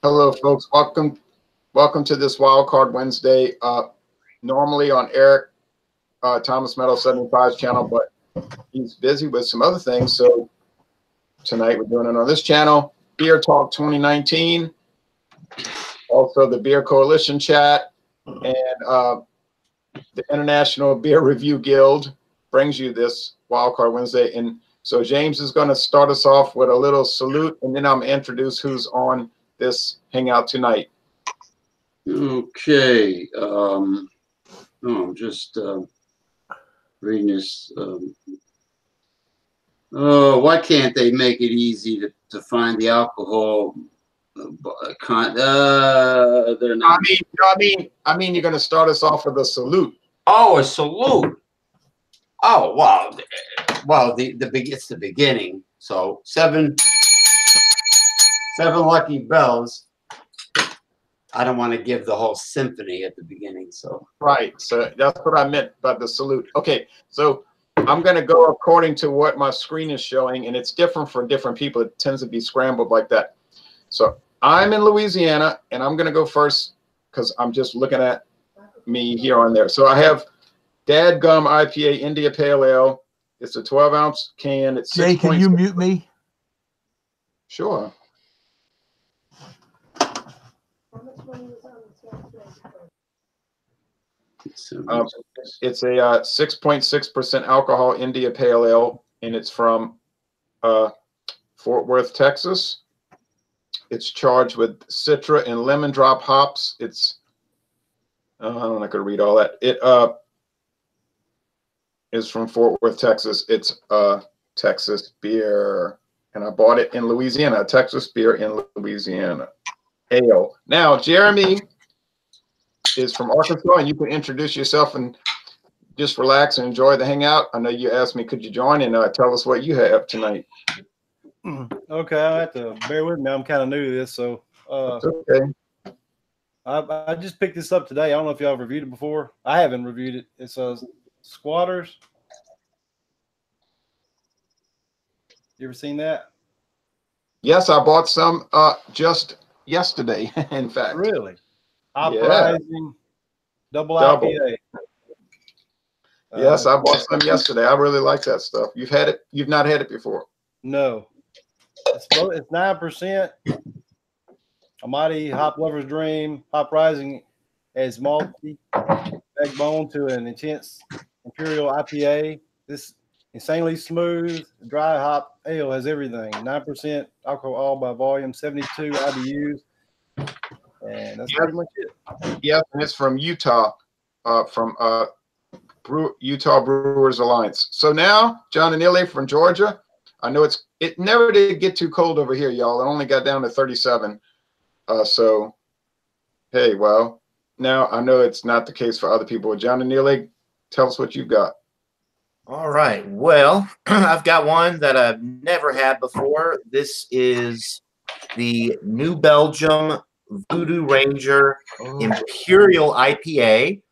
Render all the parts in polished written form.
Hello, folks. Welcome to this Wildcard Wednesday. Normally on Eric Thomas Meadow 75's channel, but he's busy with some other things. So tonight we're doing it on this channel. Beer Talk 2019. Also the Beer Coalition chat and the International Beer Review Guild brings you this Wildcard Wednesday. And so James is going to start us off with a little salute, and then I'm going to introduce who's on this hangout tonight. Okay. I'm just reading this. Why can't they make it easy to find the alcohol? They're not. I mean, you're going to start us off with a salute. Oh, a salute. Oh, well, it's the beginning. So seven lucky bells. I don't want to give the whole symphony at the beginning, so. Right, so that's what I meant by the salute. Okay, so I'm going to go according to what my screen is showing, and it's different for different people. It tends to be scrambled like that. So I'm in Louisiana, and I'm going to go first because I'm just looking at me here on there. So I have Dadgum IPA India Pale Ale. It's a 12-ounce can. It's Jay, can you mute me? Sure. It's a 6.6% alcohol India Pale Ale, and it's from Fort Worth, Texas. It's charged with Citra and lemon drop hops. It's I'm not going to read all that. It is from Fort Worth, Texas. It's Texas beer, and I bought it in Louisiana. Texas beer in Louisiana. Ale. Now, Jeremy is from Arkansas, and you can introduce yourself and just relax and enjoy the hangout. I know you asked me, could you join, and tell us what you have tonight. Okay, I have to bear with me. I'm kind of new to this, so That's okay. I just picked this up today. I don't know if y'all have reviewed it before. I haven't reviewed it. It's Squatters. You ever seen that? Yes, I bought some just yesterday, in fact. Really? Hop Yeah. Rising Double IPA. Yes, I bought some yesterday. I really like that stuff. You've had it? You've not had it before? No. It's 9%. A mighty hop lover's dream. Hop Rising adds malty backbone to an intense imperial IPA. This insanely smooth, dry hop ale has everything. 9% alcohol by volume, 72 IBUs. And that's pretty much it. Yes, and it's from Utah, Utah Brewers Alliance. So now, John and Illy from Georgia. I know it never did get too cold over here, y'all. It only got down to 37. So, hey, well, now I know it's not the case for other people. John and Illy, tell us what you've got. All right. Well, I've got one that I've never had before. This is the New Belgium Voodoo Ranger Imperial IPA.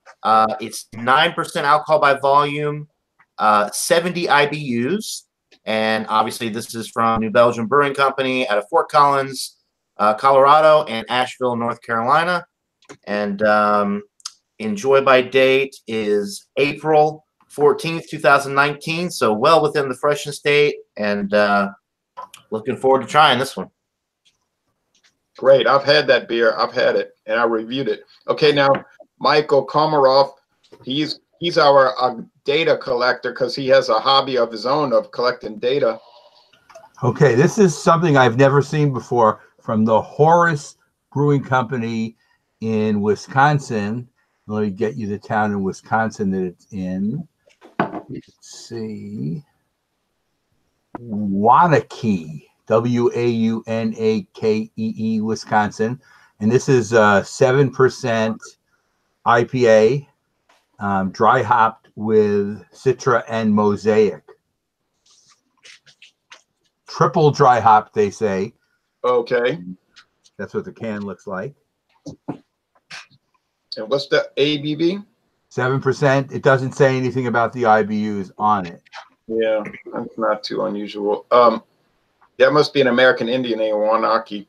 It's 9% alcohol by volume, 70 IBUs. And obviously this is from New Belgium Brewing Company out of Fort Collins, Colorado, and Asheville, North Carolina. And enjoy by date is April 14th, 2019. So well within the freshness date, and looking forward to trying this one. Great. I've had that beer. I've had it, and I reviewed it. Okay, now Michael Komarov, he's our data collector because he has a hobby of his own of collecting data. Okay, this is something I've never seen before from the Horace Brewing Company in Wisconsin. Let me get you the town in Wisconsin that it's in. Let's see. Waunakee. Waunakee, Wisconsin, and this is 7% IPA, dry hopped with Citra and Mosaic. Triple dry hop, they say. Okay. That's what the can looks like. And what's the ABV? 7%. It doesn't say anything about the IBUs on it. Yeah, that's not too unusual. That must be an American Indian name, Waunakee.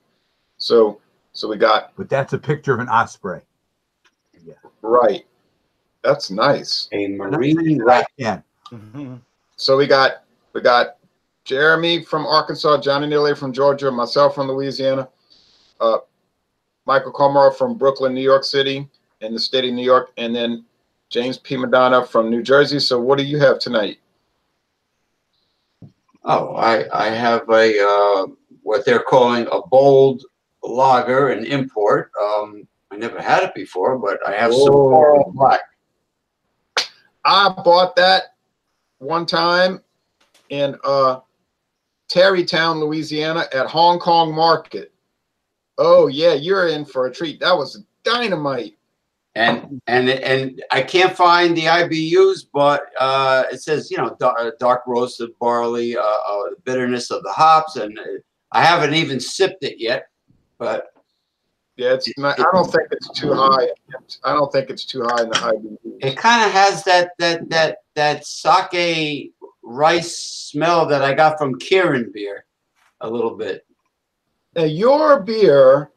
So So we got, But that's a picture of an osprey. right. That's nice. A marine rat. Yeah. So we got Jeremy from Arkansas, Johnny Neely from Georgia, myself from Louisiana, Michael Comar from Brooklyn, New York City, in the state of New York, and then James P. Madonna from New Jersey. So what do you have tonight? Oh, I have a what they're calling a bold lager, an import. I never had it before, but I have Sapporo Black. I bought that one time in Terrytown, Louisiana at Hong Kong Market. Oh yeah, you're in for a treat. That was dynamite. And I can't find the IBUs, but it says, you know, dark roasted barley, bitterness of the hops, and I haven't even sipped it yet, but yeah, it's not, I don't think it's too high. I don't think it's too high in the IBU. it kind of has that sake rice smell that I got from Kirin beer, a little bit. Now your beer,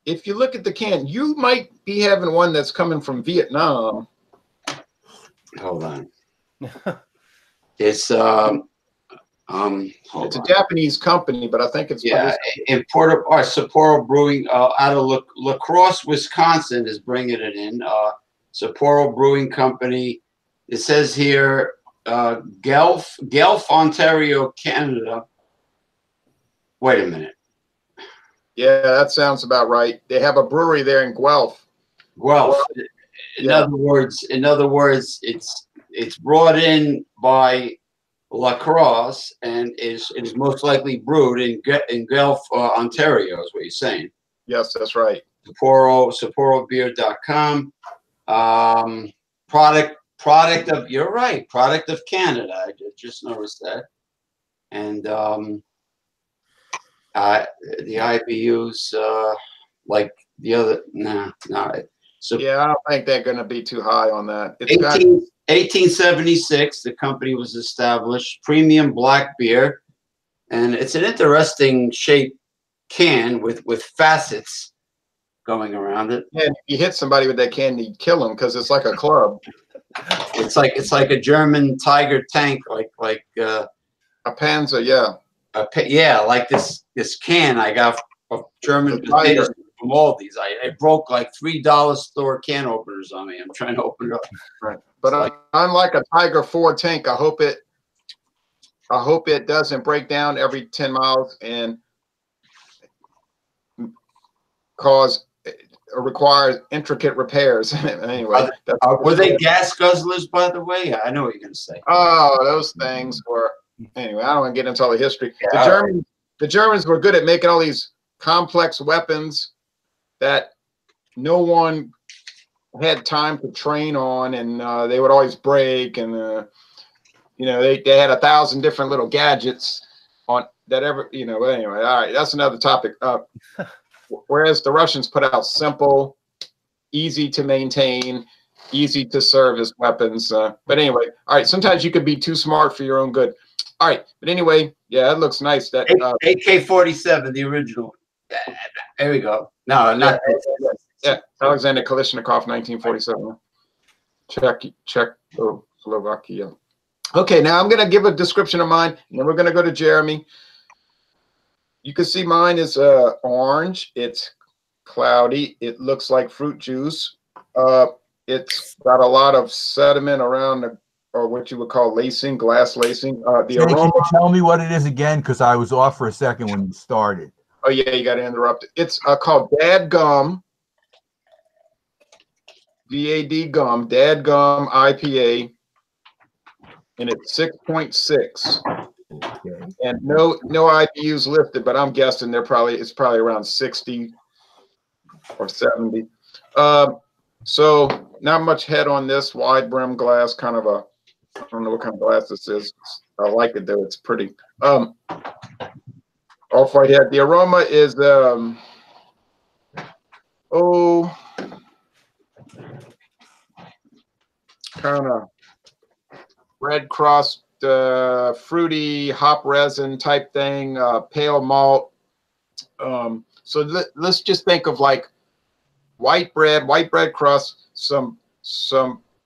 if you look at the can, you might be having one that's coming from Vietnam. Hold on. It's hold It's a on. Japanese company, but I think it's Imported by Sapporo Brewing out of La Crosse, Wisconsin is bringing it in. Sapporo Brewing Company. It says here Guelph, Ontario, Canada. Wait a minute. Yeah, that sounds about right. They have a brewery there in Guelph. Guelph. In Yeah. other words, it's brought in by La Crosse and is most likely brewed in Guelph, Ontario, is what you're saying. Yes, that's right. SapporoBeer.com. Product of, you're right, product of Canada. I just noticed that. And the IBUs, like the other, no. So Yeah, I don't think they're going to be too high on that. It's 1876, the company was established. Premium black beer, and it's an interesting shaped can with facets going around it. and if you hit somebody with that can, you kill them because it's like a club. It's like a German Tiger tank, like A Panzer, yeah. yeah, like this can I got of German The Tiger. potatoes from Aldi's. I broke like $3 store can openers on me. I'm trying to open it up. Right. But It's like- I'm like a Tiger 4 tank. I hope it doesn't break down every 10 miles and require intricate repairs. Anyway, Were they gas guzzlers, by the way? I know what you're gonna say. oh, those things were. Anyway, I don't want to get into all the history. Yeah. The Germans were good at making all these complex weapons that no one had time to train on, and they would always break. And you know, they had 1,000 different little gadgets on that ever. You know, anyway, all right, that's another topic. Whereas the Russians put out simple, easy to maintain, easy to service weapons. But anyway, all right. Sometimes you could be too smart for your own good. All right, but anyway, yeah, it looks nice. That AK-47, the original. There we go. No, not. yeah, Alexander Kalashnikov, 1947. Czechoslovakia. Okay, now I'm going to give a description of mine, and then we're going to go to Jeremy. You can see mine is orange. It's cloudy. It looks like fruit juice. It's got a lot of sediment around the, or what you would call lacing, glass lacing. The Jay, can aroma. you tell me what it is again? Because I was off for a second when you started. Oh yeah, you got to interrupt it. It's called Dad Gum. DAD Gum. Dad Gum IPA, and it's 6.6. Okay. And no IBUs listed, but I'm guessing it's probably around 60 or 70. So not much head on this wide brim glass, kind of a, I don't know what kind of glass this is. I like it though, it's pretty. Off right head. The aroma is kind of red crust, fruity hop resin type thing, pale malt. So let's just think of like white bread crust, some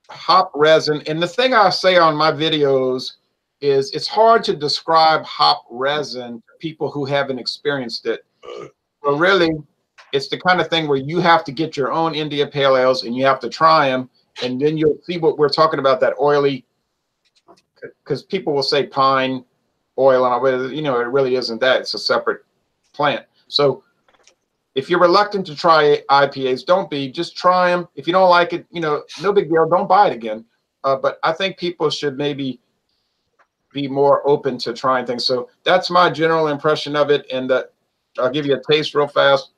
hop resin. And the thing I say on my videos is it's hard to describe hop resin to people who haven't experienced it. But really, it's the kind of thing where you have to get your own India Pale Ales and you have to try them, and then you'll see what we're talking about, that oily, because people will say pine oil, and you know, it really isn't that. It's a separate plant. So if you're reluctant to try IPAs, don't be. Just try them. If you don't like it, you know, no big deal. Don't buy it again. But I think people should maybe be more open to trying things. So that's my general impression of it. And I'll give you a taste real fast.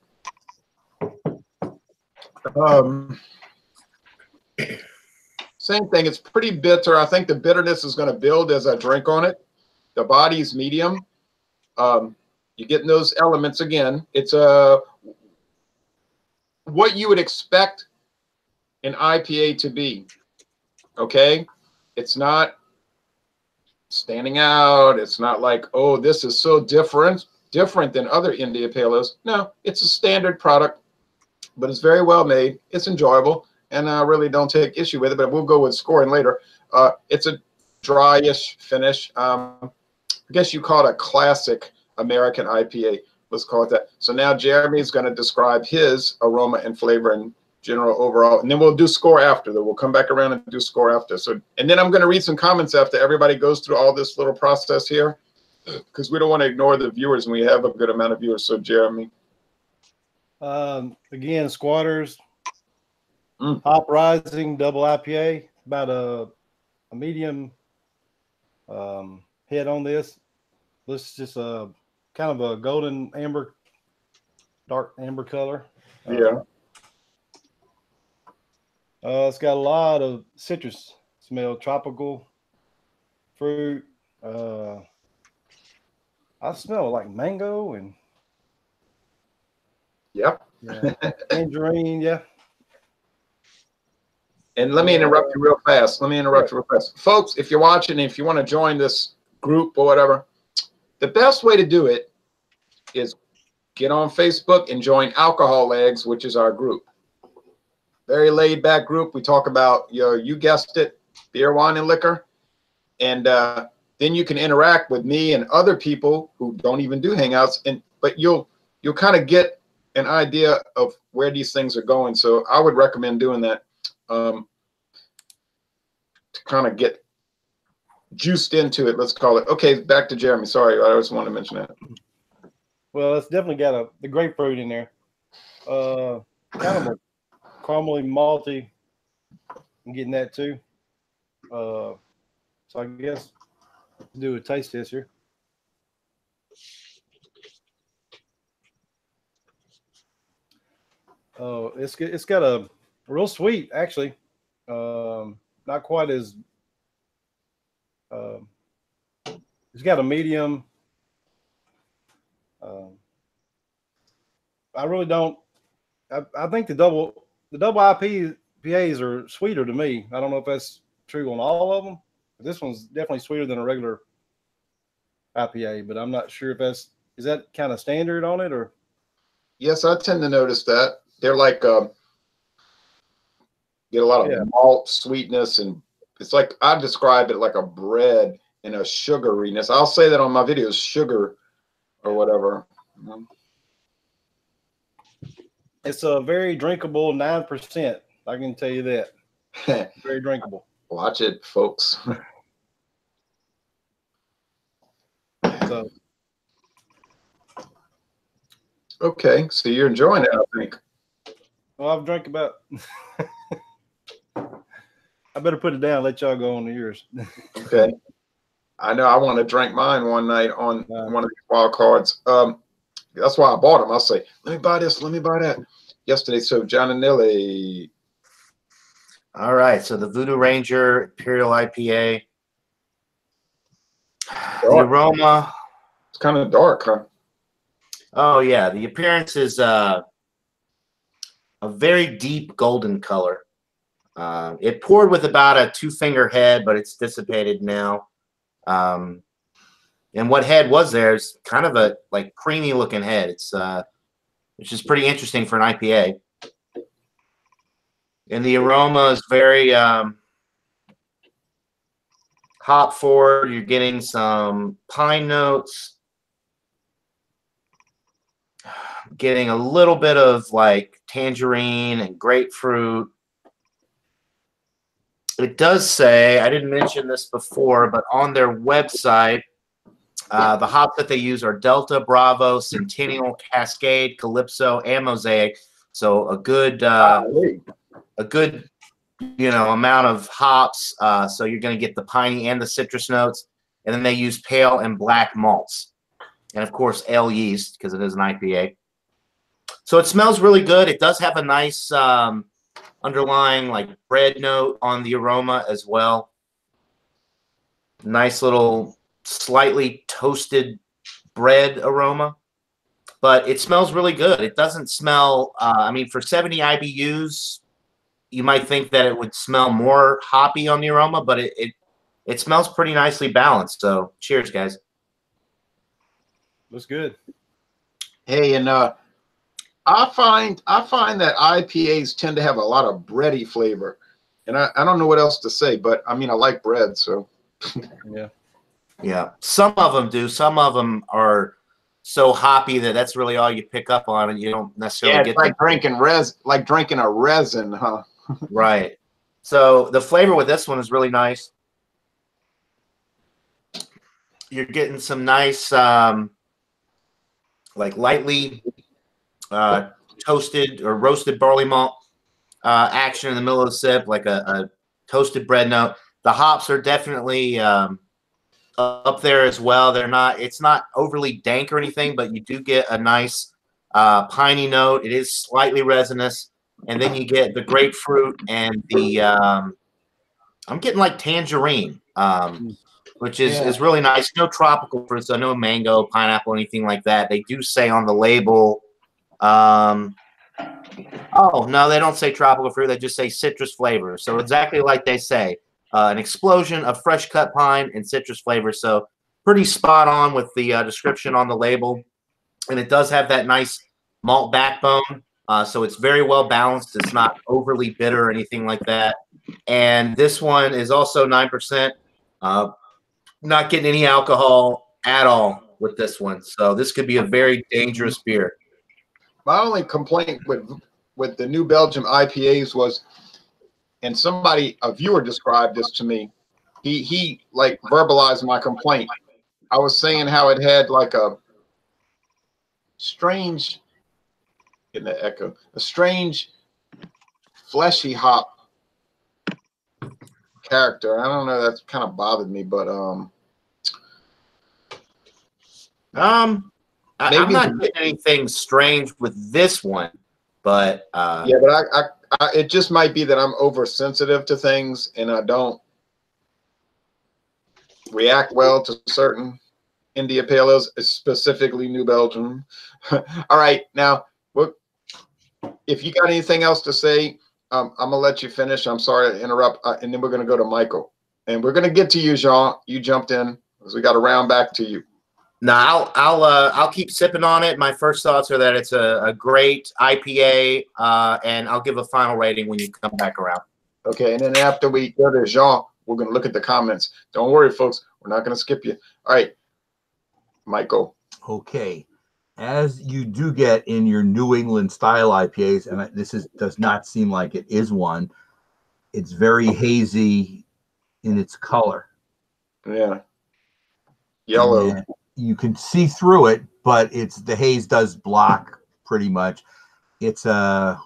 Same thing. It's pretty bitter. I think the bitterness is going to build as I drink on it. The body's medium. You're getting those elements again. It's what you would expect an IPA to be. Okay, it's not standing out. It's not like, oh, this is so different than other India Pale Ales. No, it's a standard product, but it's very well made. It's enjoyable, and I really don't take issue with it. But we'll go with scoring later. It's a dryish finish. I guess you call it a classic American IPA. Let's call it that. So now Jeremy is going to describe his aroma and flavor and general overall, and then we'll do score after that. We'll come back around and do score after. So, and then I'm going to read some comments after everybody goes through all this little process here, because we don't want to ignore the viewers, and we have a good amount of viewers. So Jeremy. Again, Squatters, Hop Rising Double IPA, about a medium head on this. This is just a kind of a golden amber, dark amber color. Yeah. It's got a lot of citrus smell, tropical fruit. I smell like mango and Yep. yeah, tangerine. Yeah. And let me interrupt you real fast. Folks, if you're watching, if you want to join this group or whatever, the best way to do it is get on Facebook and join Alcohol Legs, which is our group. Very laid back group. We talk about, you guessed it, beer, wine, and liquor. And then you can interact with me and other people who don't even do hangouts. But you'll kind of get an idea of where these things are going. So I would recommend doing that to kind of get juiced into it. Let's call it. Okay, back to Jeremy. Sorry, I just wanted to mention that. Well, it's definitely got the grapefruit in there. Kind of a caramely malty. I'm getting that too. So I guess do a taste test here. Oh, it's got a real sweet, actually. Not quite as. It's got a medium. I really don't. I think the double IPAs are sweeter to me. I don't know if that's true on all of them. But this one's definitely sweeter than a regular IPA, but I'm not sure if is that kind of standard on it or. Yes, I tend to notice that. They're like get a lot of malt sweetness, and it's like I describe it like a bread and a sugariness. I'll say that on my videos, sugar or whatever. It's a very drinkable 9%. I can tell you that. Very drinkable. Watch it, folks. So. Okay, so you're enjoying it, I think. Well, I've drank about. I better put it down. Let y'all go on to yours. Okay. I know. I want to drink mine one night on one of these wild cards. That's why I bought them. I'll say, let me buy this. Let me buy that. Yesterday, so John and Nilly. All right. So the Voodoo Ranger Imperial IPA. The aroma. It's kind of dark, huh? Oh, yeah. The appearance is a very deep golden color. It poured with about a 2-finger head, but it's dissipated now. And what head was there is kind of a like creamy looking head. It's which is pretty interesting for an IPA. And the aroma is very hop forward. You're getting some pine notes, getting a little bit of like tangerine and grapefruit. It does say, I didn't mention this before, but on their website, the hops that they use are Delta, Bravo, Centennial, Cascade, Calypso, and Mosaic. So a good amount of hops. So you're going to get the piney and the citrus notes. And then they use pale and black malts. And, of course, ale yeast because it is an IPA. So it smells really good. It does have a nice underlying like bread note on the aroma as well. Nice little slightly toasted bread aroma. But it smells really good. It doesn't smell, I mean, for 70 IBUs, you might think that it would smell more hoppy on the aroma, but it smells pretty nicely balanced. So cheers, guys. Looks good. Hey, and I find that IPAs tend to have a lot of bready flavor, and I don't know what else to say, but I mean I like bread, so yeah. Some of them do. Some of them are so hoppy that that's really all you pick up on, and you don't necessarily get like drinking a resin, huh? Right. So the flavor with this one is really nice. You're getting some nice, like lightly toasted or roasted barley malt action in the middle of the sip, like a toasted bread note. The hops are definitely up there as well. It's not overly dank or anything, but you do get a nice piney note. It is slightly resinous. And then you get the grapefruit and the I'm getting like tangerine, which is really nice. No tropical fruits, so no mango, pineapple, anything like that. They do say on the label, oh no, they don't say tropical fruit. They just say citrus flavor. So exactly like they say, an explosion of fresh cut pine and citrus flavor. So pretty spot on with the description on the label. And it does have that nice malt backbone. So it's very well balanced. It's not overly bitter or anything like that. And this one is also 9%. Not getting any alcohol at all with this one. So this could be a very dangerous beer. My only complaint with the New Belgium IPAs was, and a viewer described this to me. He like verbalized my complaint. I was saying how it had like a strange, in the echo, a strange fleshy hop character. I don't know, that's kind of bothered me, but I'm not getting anything strange with this one, but yeah, but I it just might be that I'm oversensitive to things and I don't react well to certain India Pale Ales, specifically New Belgium. All right, now if you got anything else to say, I'm gonna let you finish. I'm sorry to interrupt, and then we're gonna go to Michael, and we're gonna get to you, Jean. You jumped in, because we got to round back to you. No, I'll keep sipping on it. My first thoughts are that it's a great IPA, and I'll give a final rating when you come back around. Okay, and then after we go to Jean, we're gonna look at the comments. Don't worry, folks, we're not gonna skip you. All right, Michael. Okay. As you do get in your New England style IPAs, and does not seem like it is one, it's very hazy in its color. Yeah. Yellow. And you can see through it, but the haze does block pretty much. It's a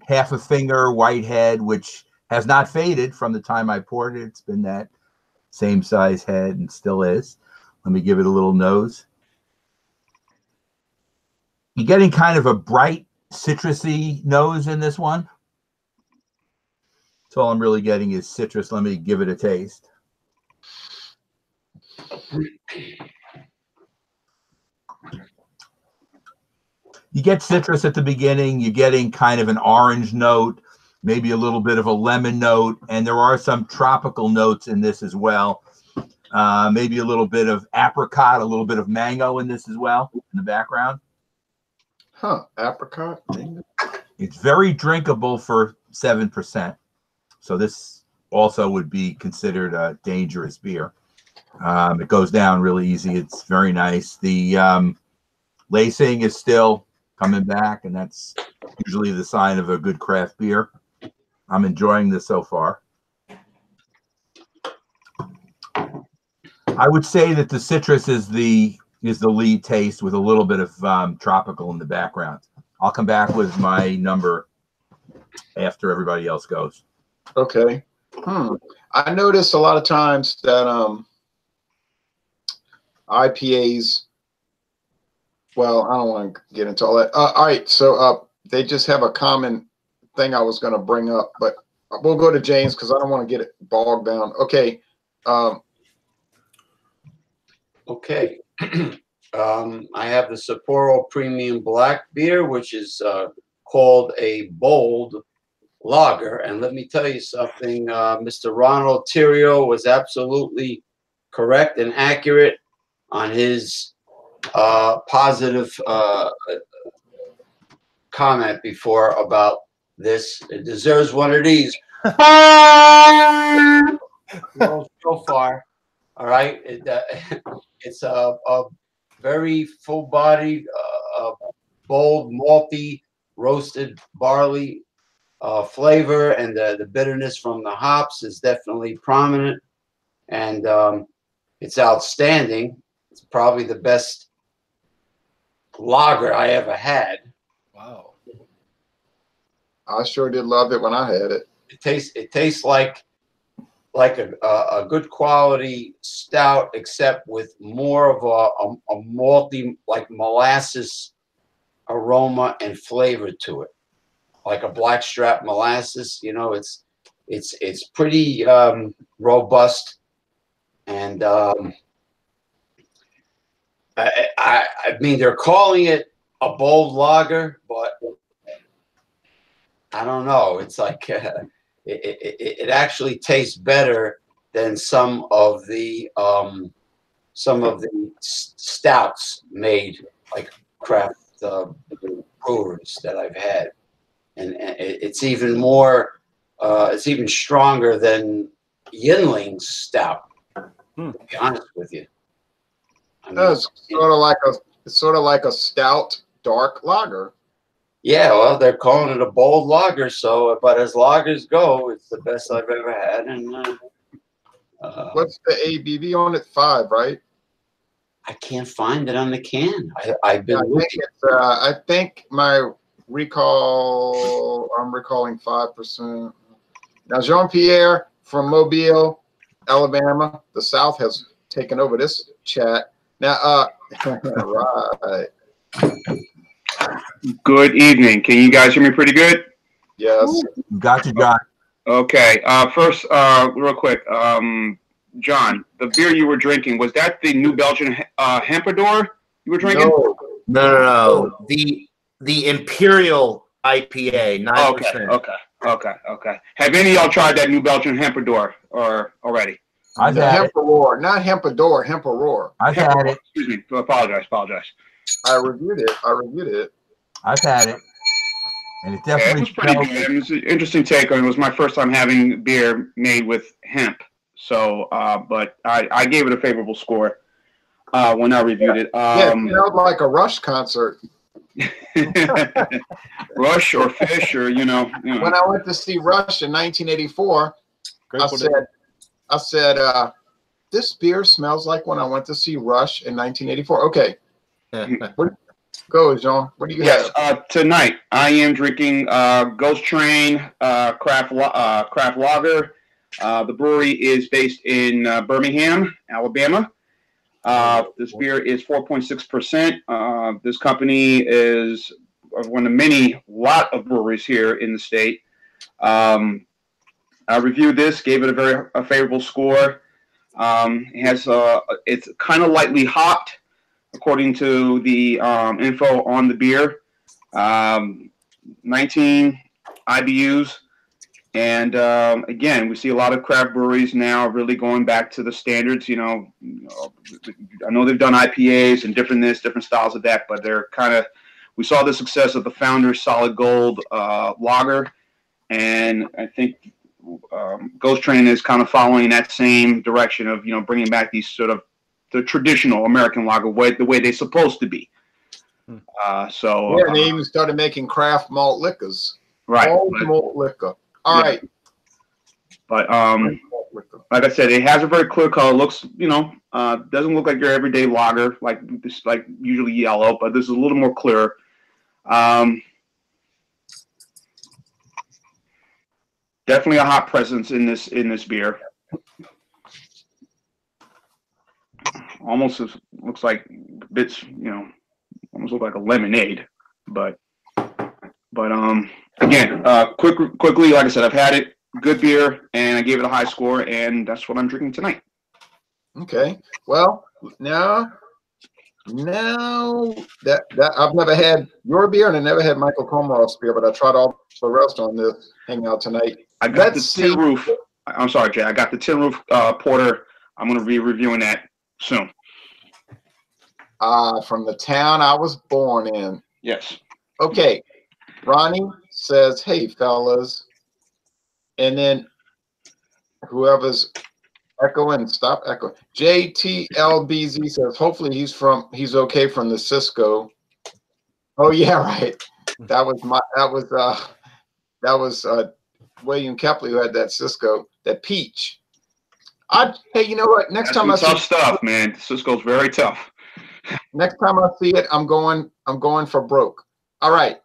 half a finger white head, which has not faded from the time I poured it. It's been that same size head and still is. Let me give it a little nose. You're getting kind of a bright citrusy nose in this one. That's all I'm really getting is citrus. Let me give it a taste. You get citrus at the beginning. You're getting kind of an orange note, maybe a little bit of a lemon note, and there are some tropical notes in this as well. Maybe a little bit of apricot, a little bit of mango in this as well in the background. Huh? Apricot. It's very drinkable for 7%. So this also would be considered a dangerous beer. It goes down really easy. It's very nice. The lacing is still coming back, and that's usually the sign of a good craft beer. I'm enjoying this so far. I would say that the citrus is the lead taste with a little bit of tropical in the background. I'll come back with my number after everybody else goes. Okay. I notice a lot of times that IPAs. Well, I don't want to get into all that. All right, so they just have a common thing I was going to bring up, but we'll go to James because I don't want to get it bogged down. Okay. Okay. I have the Sapporo Premium Black Beer, which is called a bold lager. And let me tell you something, Mr. Ronald Tirio was absolutely correct and accurate on his positive comment before about this. It deserves one of these. So far. All right. It's a very full-bodied, bold, malty, roasted barley flavor, and the bitterness from the hops is definitely prominent, and it's outstanding. It's probably the best lager I ever had. Wow. I sure did love it when I had it. It tastes like a good quality stout, except with more of a malty, like molasses aroma and flavor to it, like a blackstrap molasses. You know, it's pretty robust, and I mean, they're calling it a bold lager, but I don't know. It's like it actually tastes better than some of the stouts made like craft brewers that I've had, and it's even more. It's even stronger than Yinling's stout. To be honest with you, I mean, It's sort of like a stout dark lager. yeah, well, they're calling it a bold lager, so but as lagers go, it's the best I've ever had. And What's the ABV on it? 5, right? I can't find it on the can. I've been looking. I think my recall. I'm recalling 5%. Now, Jean-Pierre from Mobile, Alabama, the South has taken over this chat. Now, right. Good evening. Can you guys hear me pretty good? Yes. Got you, John. Okay. First, real quick, John, the beer you were drinking, was that the New Belgian Hempador you were drinking? No. The Imperial IPA, 9%. Okay. Have any of y'all tried that New Belgian Hempador or already? I've had it. Hemperor, not Hempador, Hemperor. I've had it. Excuse me. Apologize. I reviewed it. I've had it. And it definitely it was pretty good. It was an interesting take on it. It was my first time having beer made with hemp. So, but I gave it a favorable score when I reviewed it. Yeah, it smelled like a Rush concert. Rush or Fish or, you know. When I went to see Rush in 1984, I said, this beer smells like when I went to see Rush in 1984. Okay. Go, Jean. What do you have? Tonight I am drinking Ghost Train craft lager. The brewery is based in Birmingham, Alabama. This beer is 4.6%. This company is one of many lot of breweries here in the state. I reviewed this, gave it a favorable score. It has it's kind of lightly hopped, according to the info on the beer. 19 IBUs. And again, we see a lot of craft breweries now really going back to the standards. I know they've done IPAs and different styles of that, but they're kind of, we saw the success of the Founders Solid Gold lager, and I think Ghost Train is kind of following that same direction of, you know, bringing back these sort of the traditional American lager way, the way they're supposed to be. Yeah, and they even started making craft malt liquors. Right. Malt liquor. All right. But like I said, it has a very clear color. Looks, you know, doesn't look like your everyday lager, like this, like usually yellow, but this is a little more clear. Definitely a hot presence in this beer. Almost looks like bits, you know, almost look like a lemonade, but again, quickly, like I said, I've had it. Good beer, and I gave it a high score, and that's what I'm drinking tonight. Okay. Well, now that I've never had your beer, and I never had Michael Komaroff's beer, but I tried all the rest on this hangout tonight. I got the Tin Roof. I'm sorry, Jay. I got the Tin Roof porter. I'm going to be reviewing that soon. From the town I was born in. Yes. Okay. Ronnie says, "Hey, fellas." And then whoever's echoing, stop echoing. JTLBZ says, hopefully he's okay from the Cisco. Oh yeah, right. That was William Kepley who had that Cisco, that peach. Hey, you know what? Next time I see tough stuff, man. Cisco's very tough. Next time I see it, I'm going for broke. All right.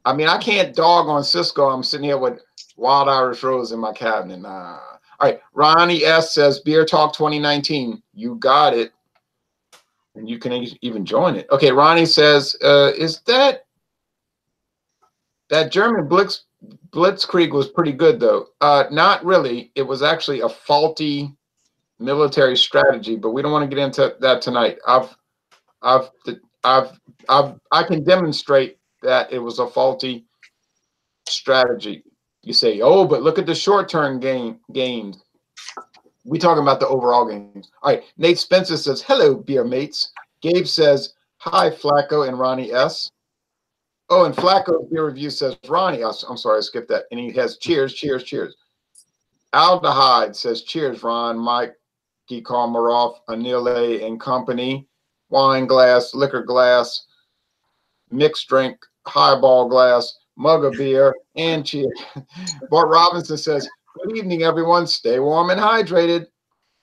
I mean, I can't dog on Cisco. I'm sitting here with Wild Irish Rose in my cabinet. Nah. All right. Ronnie S says, Beer Talk 2019. You got it. And you can even join it. Okay. Ronnie says, is that German Blitzkrieg was pretty good, though. Not really. It was actually a faulty military strategy, but we don't want to get into that tonight. I can demonstrate that it was a faulty strategy. You say, oh, but look at the short-term gains. We talking about the overall gains. All right. Nate Spencer says, hello, beer mates. Gabe says, hi, Flacco and Ronnie S. Oh, and Flacco's beer review says, Ronnie, I'm sorry, I skipped that. And he has cheers, cheers, cheers. Aldehyde says, cheers, Ron, Mike, Komaroff, Anile and company. Wine glass, liquor glass, mixed drink, highball glass, mug of beer, and cheers. Bart Robinson says, good evening, everyone. Stay warm and hydrated.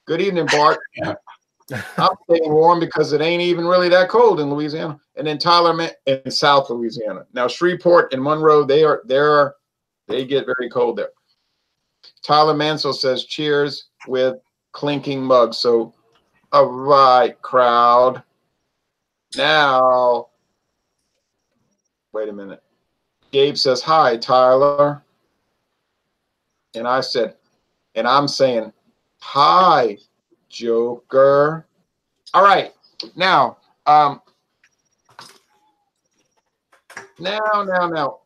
Good evening, Bart. I'm staying warm because it ain't even really that cold in Louisiana. And then Tyler in South Louisiana. Now, Shreveport and Monroe, they get very cold there. Tyler Mansell says, cheers with clinking mugs. So, all right, crowd. Now, wait a minute. Gabe says, hi, Tyler. And I said, and I'm saying, hi, Joker. All right. Now, now,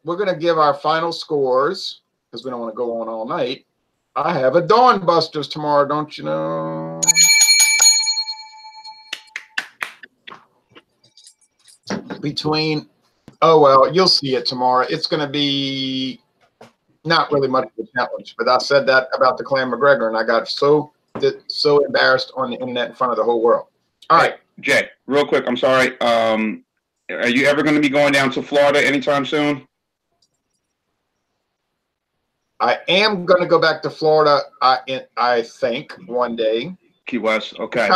we're going to give our final scores because we don't want to go on all night. I have a Dawn Busters tomorrow, don't you know? Between, oh, well, you'll see it tomorrow. It's going to be not really much of a challenge, but I said that about the Clan McGregor, and I got so embarrassed on the internet in front of the whole world. All right. Jay, real quick, I'm sorry. Are you ever going to be going down to Florida anytime soon? I am going to go back to Florida, I think, one day. Key West, okay.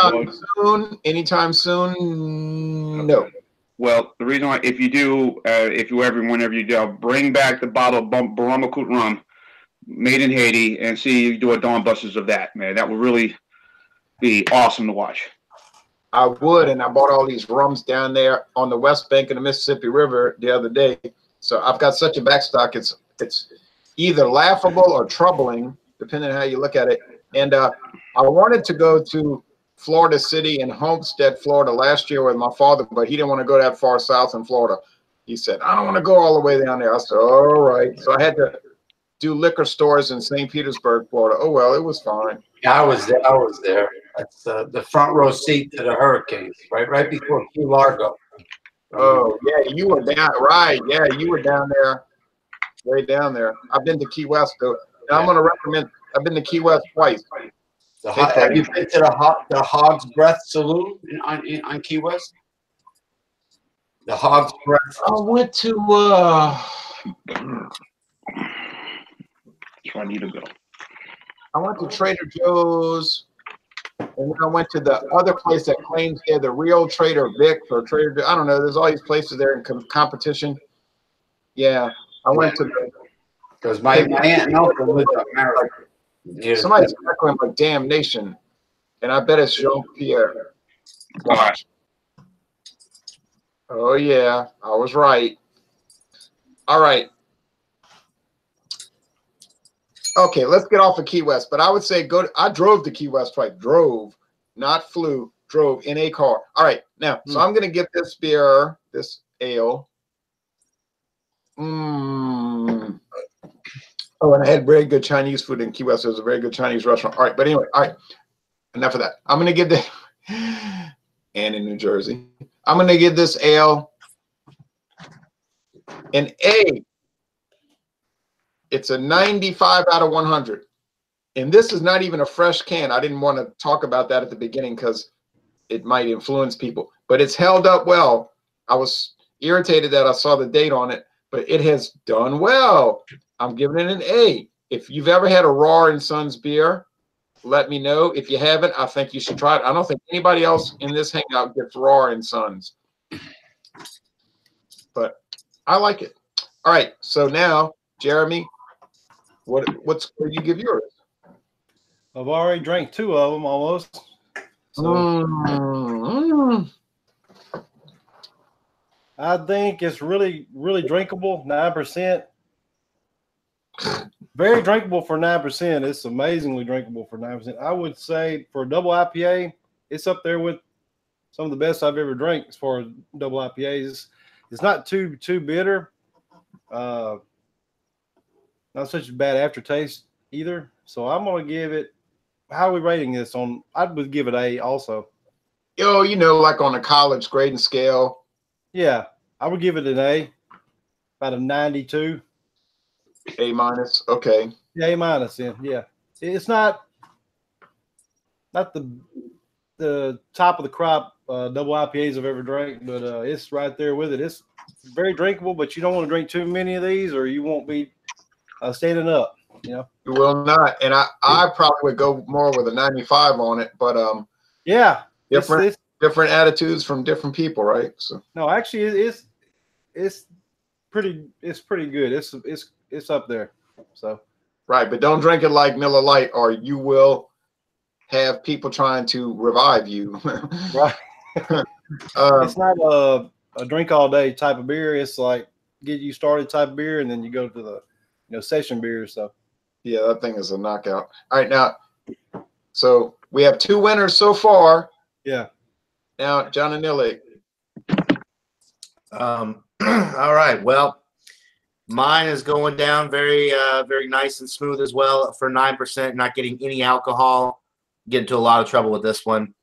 Anytime soon, no. Well, the reason why, if you do, whenever you do, bring back the bottle of Baramakut rum, made in Haiti, and see you do a Dawn Busters of that, man. That would really be awesome to watch. I would, and I bought all these rums down there on the west bank of the Mississippi River the other day. So I've got such a backstock, it's either laughable or troubling, depending on how you look at it. And I wanted to go to Florida City and Homestead, Florida last year with my father, but he didn't want to go that far south in Florida. He said, I don't want to go all the way down there. I said, all right. So I had to do liquor stores in St. Petersburg, Florida. Oh, well, it was fine. Yeah, I was there. That's the front row seat to the Hurricanes, right before Key Largo. Oh, yeah, you were down, right. Yeah, you were down there, way down there. I've been to Key West, though. And I'm going to recommend, I've been to Key West twice. Have you been to the Hog's Breath Saloon on Key West? The Hog's Breath. I went to, So I need to go. I went to Trader Joe's, and then I went to the other place that claims they're the real Trader Vic's or Trader Joe. I don't know. There's all these places there in competition. Yeah, I went to the, Because my aunt and uncle lived up America. somebody's echoing like damnation, and I bet it's Jean-Pierre. Watch. Oh, yeah, I was right. All right. Okay, let's get off of Key West. But I would say I drove to Key West twice. Drove, not flew. Drove in a car. All right, now, so I'm going to give this beer, this ale. Oh, and I had very good Chinese food in Key West. It was a very good Chinese restaurant. All right, but anyway, all right, enough of that. I'm going to give and in New Jersey, I'm going to give this ale an A. It's a 95 out of 100. And this is not even a fresh can. I didn't want to talk about that at the beginning because it might influence people. But it's held up well. I was irritated that I saw the date on it, but it has done well. I'm giving it an A. If you've ever had a Raw & Sons beer, let me know. If you haven't, I think you should try it. I don't think anybody else in this hangout gets Raw & Sons. But I like it. All right, so now, Jeremy, what score do you give yours? I've already drank 2 of them almost. So I think it's really, really drinkable. 9%. Very drinkable for 9%. It's amazingly drinkable for 9%. I would say for a double IPA, it's up there with some of the best I've ever drank as far as double IPAs. It's not too bitter. Not such a bad aftertaste either. So I'm gonna give it. How are we rating this on? I would give it A also. Oh, you know, like on a college grading scale. Yeah, I would give it an A, about a 92. A minus. Okay. Yeah, A minus. Then yeah, it's not the top of the crop double IPAs I've ever drank, but it's right there with it. It's very drinkable, but you don't want to drink too many of these, or you won't be standing up. You know, you will not. And I probably would go more with a 95 on it, but yeah, different attitudes from different people, right? So no, actually, it's pretty good. It's up there. So right, but don't drink it like Miller Lite, or you will have people trying to revive you. Right. It's not a drink all day type of beer. It's like get you started type of beer, and then you go to the session beer. So yeah, that thing is a knockout. All right, now, so we have 2 winners so far. Yeah. Now, John and Nilly. All right. Well, mine is going down very nice and smooth as well for 9%, not getting any alcohol. Get into a lot of trouble with this one.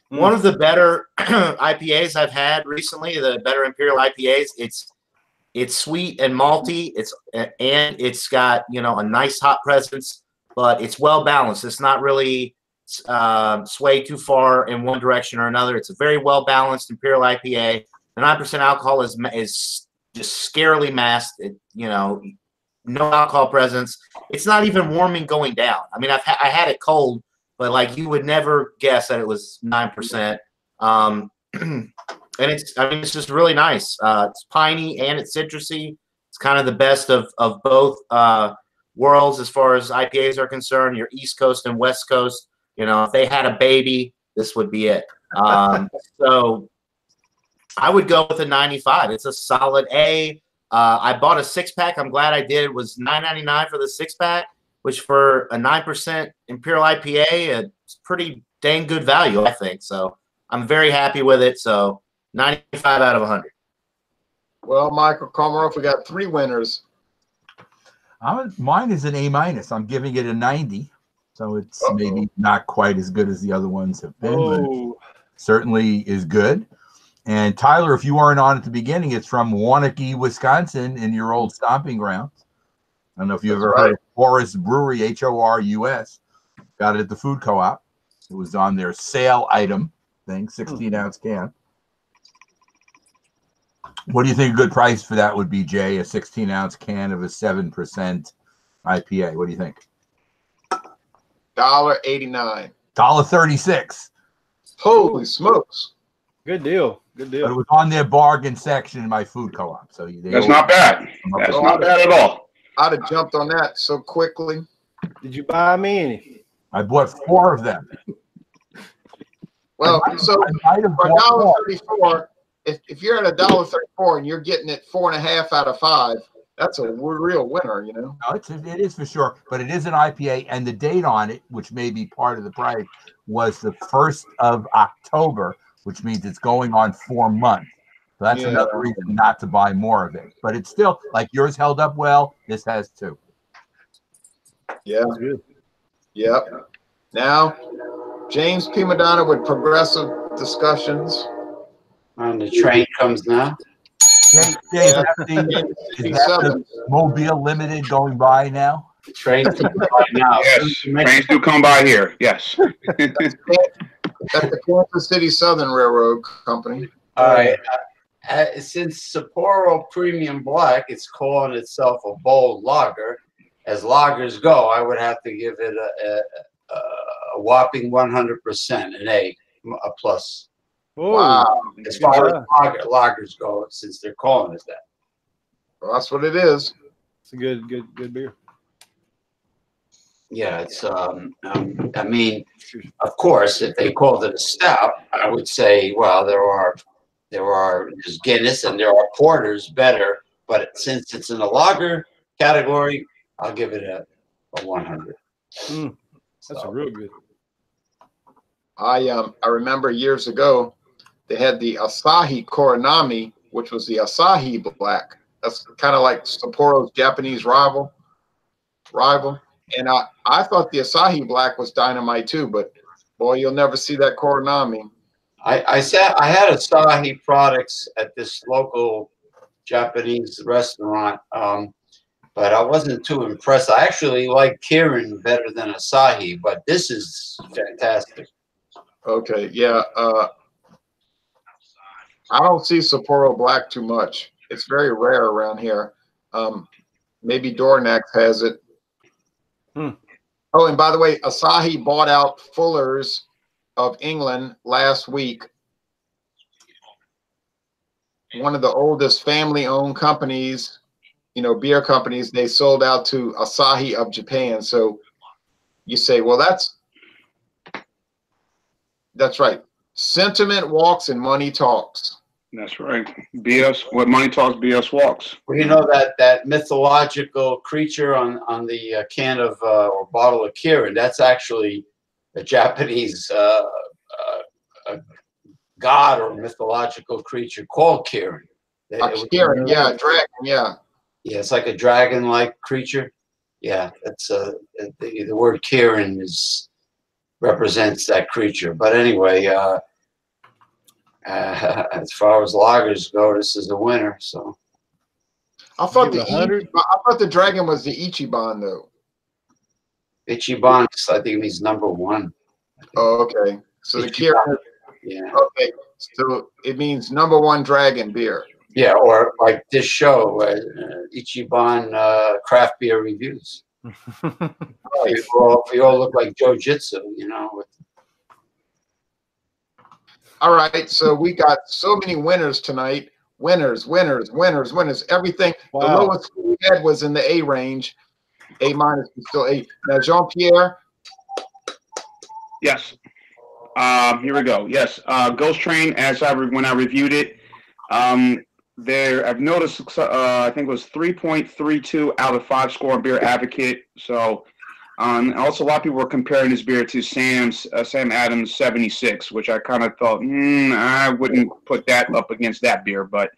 One of the better IPAs I've had recently, the better Imperial IPAs. It's sweet and malty. It's got a nice hop presence, but it's well balanced. It's not really sway too far in one direction or another. It's a very well balanced Imperial IPA. The 9% alcohol is just scarily masked. No alcohol presence. It's not even warming going down. I mean, I had it cold, but like you would never guess that it was 9%. And it's just really nice. It's piney and it's citrusy. It's kind of the best of both worlds as far as IPAs are concerned. Your East Coast and West Coast. If they had a baby, this would be it. So I would go with a 95. It's a solid A. I bought a 6-pack. I'm glad I did. It was $9.99 for the 6-pack, which for a 9% Imperial IPA, it's pretty dang good value, I think. So I'm very happy with it. So 95 out of 100. Well, Michael Komarov, we got 3 winners. Mine is an A minus. I'm giving it a 90. So it's maybe not quite as good as the other ones have been, but certainly is good. And Tyler, if you weren't on at the beginning, it's from Waunakee, Wisconsin, in your old stomping grounds. I don't know if you've ever heard of Horus Brewery, Horus. Got it at the food co-op. It was on their sale item thing, 16-ounce can. What do you think a good price for that would be, Jay? A 16-ounce can of a 7% IPA. What do you think? $1.89. $1.36. Holy smokes! Good deal. Good But it deal. was on their bargain section in my food co-op. So That's not bad. That's not bad at all. I'd have jumped on that so quickly. Did you buy me any? I bought 4 of them. Well, so I might have for bought more. $1.34, if you're at $1.34 and you're getting it 4.5 out of 5, that's a real winner, you know. No, it is for sure, but it is an IPA, and the date on it, which may be part of the price, was the 1st of October, which means it's going on 4 months. So that's another reason not to buy more of it. But it's still, like yours held up well, this has too. Yeah. Good. Yep. Now, James P. Madonna with Progressive Discussions. And the train comes now. Jay, is that the Mobile Limited going by now? The train comes by now. Yes, trains do come by here. Yes. That's the Kansas City Southern Railroad Company. All right. Since Sapporo Premium Black, it's calling itself a bold lager. As lagers go, I would have to give it a whopping 100%, an A, a plus. Oh, Wow. As far as lagers go, since they're calling it that. Well, that's what it is. it's a good beer. Yeah, it's I mean, of course, if they called it a stout, I would say, well, there's Guinness and there are porters better, but since it's in the lager category, I'll give it a 100. That's a real good. I remember years ago they had the Asahi Koronami, which was the Asahi Black. That's kind of like Sapporo's Japanese rival. And I thought the Asahi Black was dynamite too, but boy, you'll never see that Koronami. I had Asahi products at this local Japanese restaurant, but I wasn't too impressed. I actually like Kirin better than Asahi, but this is fantastic. Okay, yeah. I don't see Sapporo Black too much. It's very rare around here. Maybe Dornax has it. Oh, and by the way, Asahi bought out Fuller's of England last week. One of the oldest family-owned companies, you know, beer companies, they sold out to Asahi of Japan. So you say, well, that's right. Sentiment walks and money talks. That's right. BS. What money talks, BS walks. Well, you know that mythological creature on the can of or bottle of Kirin, that's actually a Japanese god or mythological creature called Kirin. Kirin, yeah, dragon, yeah. Yeah, it's like a dragon-like creature. Yeah, that's the word Kirin represents that creature. But anyway, as far as lagers go, this is the winner. So I thought the dragon was the Ichiban though. Ichiban, I think it means number 1. Oh, okay. So the Kirin. Yeah. Okay. So it means number 1 dragon beer. Yeah, or like this show, Ichiban craft beer reviews. We all look like Joe Jitsu, you know. All right, so we got so many winners tonight. Winners. Everything. Wow. The lowest we had was in the A range. A minus was still A. Now, Jean-Pierre. Yes. Here we go. Yes. Ghost Train, when I reviewed it, I've noticed, I think it was 3.32 out of 5 score on Beer Advocate. So, also a lot of people were comparing this beer to Sam Adams 76, which I kind of thought, I wouldn't put that up against that beer. But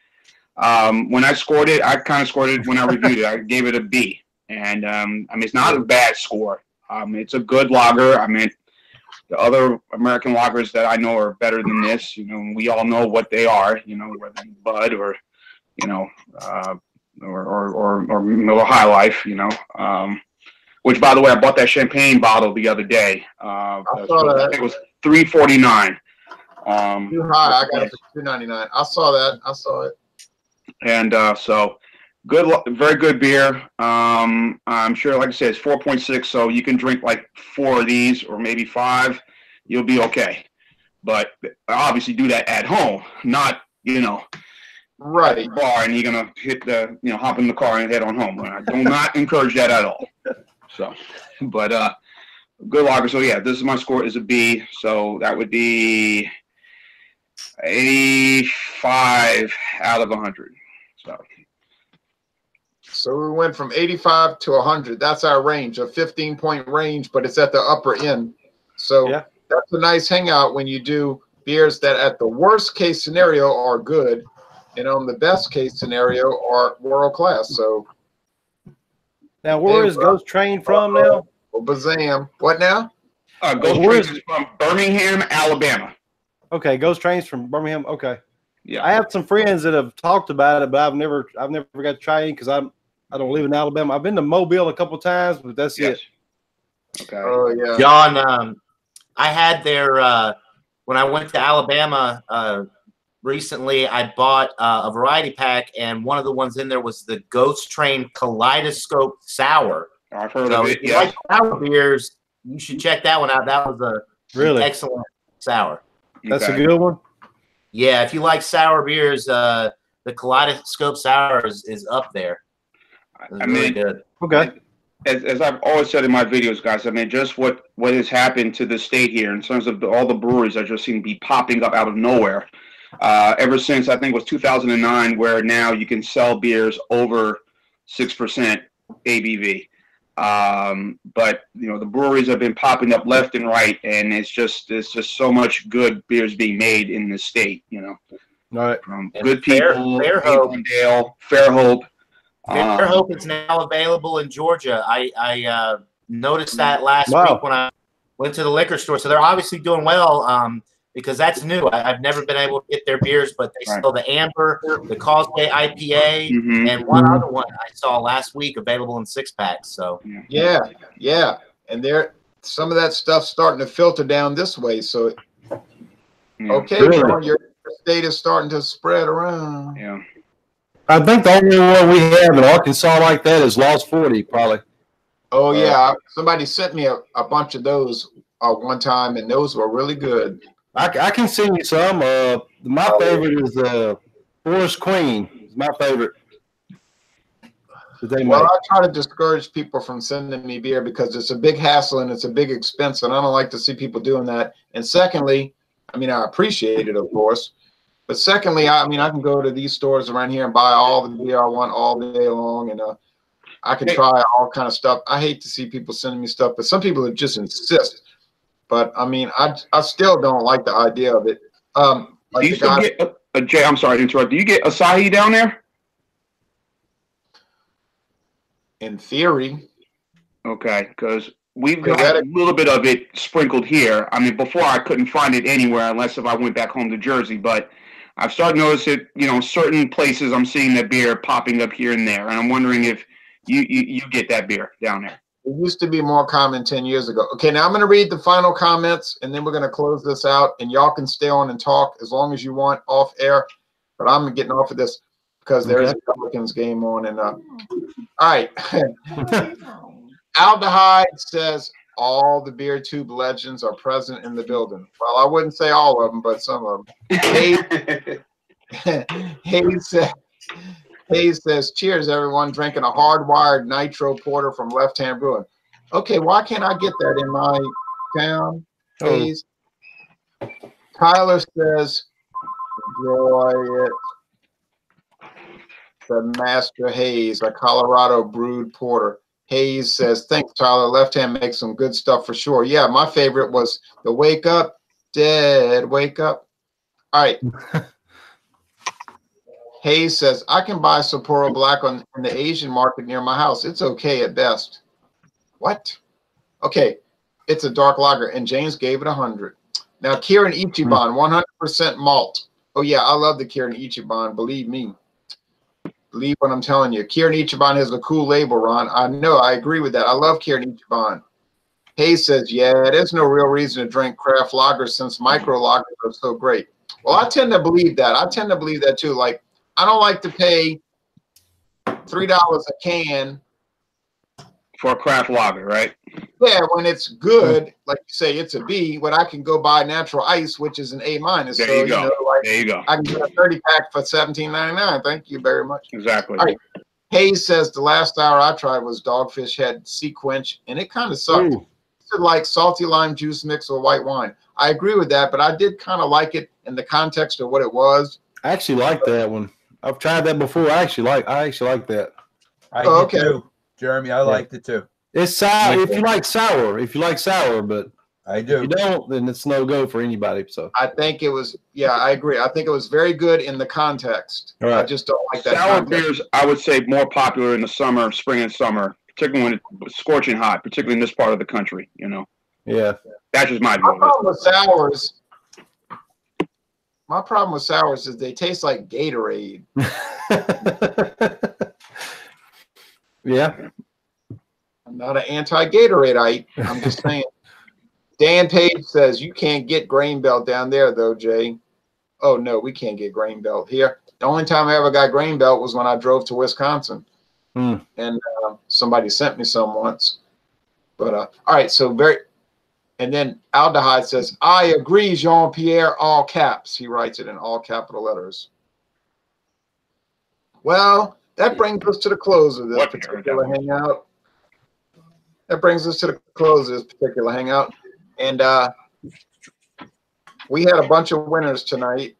when I scored it, I kind of scored it when I reviewed it. I gave it a B. And, I mean, it's not a bad score. It's a good lager. I mean, The other American lagers that I know are better than this. You know, we all know what they are. You know, whether Bud or, you know, or Miller High Life. You know, which by the way, I bought that champagne bottle the other day. I think it was $3.49. Too high. I got it for $2.99. I saw that. I saw it. And so good, very good beer. I'm sure, like I said, it's 4.6, so you can drink like 4 of these or maybe 5. You'll be okay. But obviously, do that at home, not right at the bar, and you're gonna hit hop in the car and head on home. I do not encourage that at all. So, but good lager. So yeah, this is my score is a B. So that would be 85 out of 100. So we went from 85 to 100. That's our range, a 15-point range, but it's at the upper end. So that's a nice hangout when you do beers that at the worst case scenario are good, and on the best case scenario are world class. So now, where is Ghost Train from now? Bazam. What now? Ghost Train is from Birmingham, Alabama. Okay, Ghost Train's from Birmingham. Okay. Yeah. I have some friends that have talked about it, but I've never got to try it because I don't live in Alabama. I've been to Mobile a couple of times, but that's it. Okay. Oh yeah. John, I had their when I went to Alabama recently. I bought a variety pack, and one of the ones in there was the Ghost Train Kaleidoscope Sour. I've heard of it. If you like sour beers, you should check that one out. That was an excellent sour. That's a good one. Yeah, if you like sour beers, the Kaleidoscope Sour is up there. It's really good. Okay. As I've always said in my videos, guys, I mean, just what has happened to the state here in terms of all the breweries that just seem to be popping up out of nowhere. Ever since I think it was 2009, where now you can sell beers over 6% ABV. But the breweries have been popping up left and right, and it's just so much good beers being made in the state. Right. Good people, Avondale, Fairhope. Fairhope is now available in Georgia. I noticed that last week when I went to the liquor store. So they're obviously doing well because that's new. I've never been able to get their beers, but they sell the Amber, the Causeway IPA, and one other one I saw last week available in 6-packs. So yeah, and some of that stuff's starting to filter down this way. So okay, really? Your state is starting to spread around. Yeah. I think the only one we have in Arkansas like that is Lost 40, probably. Oh, yeah. Somebody sent me a bunch of those one time, and those were really good. I can send you some. My favorite is Forest Queen. It's my favorite. Well, I try to discourage people from sending me beer because it's a big hassle and it's a big expense, and I don't like to see people doing that. And secondly, I mean, I appreciate it, of course. But secondly, I can go to these stores around here and buy all the beer I want all day long, and I can try all kind of stuff. I hate to see people sending me stuff, but some people just insist. But I mean, I still don't like the idea of it. Do you still get Jay? I'm sorry to interrupt. Do you get Asahi down there? In theory. Okay, because we've got a little bit of it sprinkled here. I mean, before I couldn't find it anywhere unless if I went back home to Jersey, but I've started to notice it, certain places I'm seeing that beer popping up here and there. And I'm wondering if you get that beer down there. It used to be more common 10 years ago. Okay, now I'm going to read the final comments, and then we're going to close this out. And y'all can stay on and talk as long as you want off air. But I'm getting off of this because there is a Pelicans game on. And all right. Aldehyde says, all the beer tube legends are present in the building. Well, I wouldn't say all of them, but some of them. Hayes says, cheers, everyone, drinking a hardwired nitro porter from Left Hand Brewing. Okay, why can't I get that in my town, Hayes? Tyler says, enjoy it. The Master Hayes, a Colorado brewed porter. Hayes says, thanks, Tyler. Left Hand makes some good stuff for sure. Yeah, my favorite was the Wake Up, Dead Wake Up. All right. Hayes says, I can buy Sapporo Black in the Asian market near my house. It's okay at best. What? Okay. It's a dark lager, and James gave it 100. Now, Kirin Ichiban, 100% malt. Oh, yeah, I love the Kirin Ichiban. Believe me. Believe what I'm telling you. Kirin Ichiban has a cool label, Ron. I know. I agree with that. I love Kirin Ichiban. Hayes says, yeah, there's no real reason to drink craft lagers since micro lagers are so great. Well, I tend to believe that. I tend to believe that, too. Like, I don't like to pay $3 a can For a craft lager, right? Yeah, when it's good, like you say, it's a B. When I can go buy natural ice, which is an A minus. There So you go. like, There you go. I can get a 30-pack for $17.99. Thank you very much. Exactly. All right. Hayes says the last sour I tried was Dogfish Head Sea Quench, and it kind of sucked. It's like salty lime juice mix with white wine. I agree with that, but I did kind of like it in the context of what it was. I actually like that one. I've tried that before. I actually like that. I Oh, did okay. too, Jeremy. I liked it too. It's sour if you like sour, but I if do. you don't, then it's no go for anybody. So I think it was, yeah, I agree. I think it was very good in the context. All right. I just don't like that Sour context. beers, I would say, more popular in the summer, spring and summer, particularly when it's scorching hot, particularly in this part of the country. yeah. That's just my My view. problem with sours. My problem with sours is they taste like Gatorade. Yeah. I'm not an anti-Gatoradeite. I'm just saying. Dan Page says you can't get grain belt down there though, Jay. Oh no, we can't get grain belt here. The only time I ever got grain belt was when I drove to Wisconsin, and somebody sent me some once. But all right, so and then Aldehyde says, I agree, Jean-Pierre, all caps. He writes it in all capital letters. Well, that brings us to the close of this particular hangout. That brings us to the close of this particular hangout. And we had a bunch of winners tonight.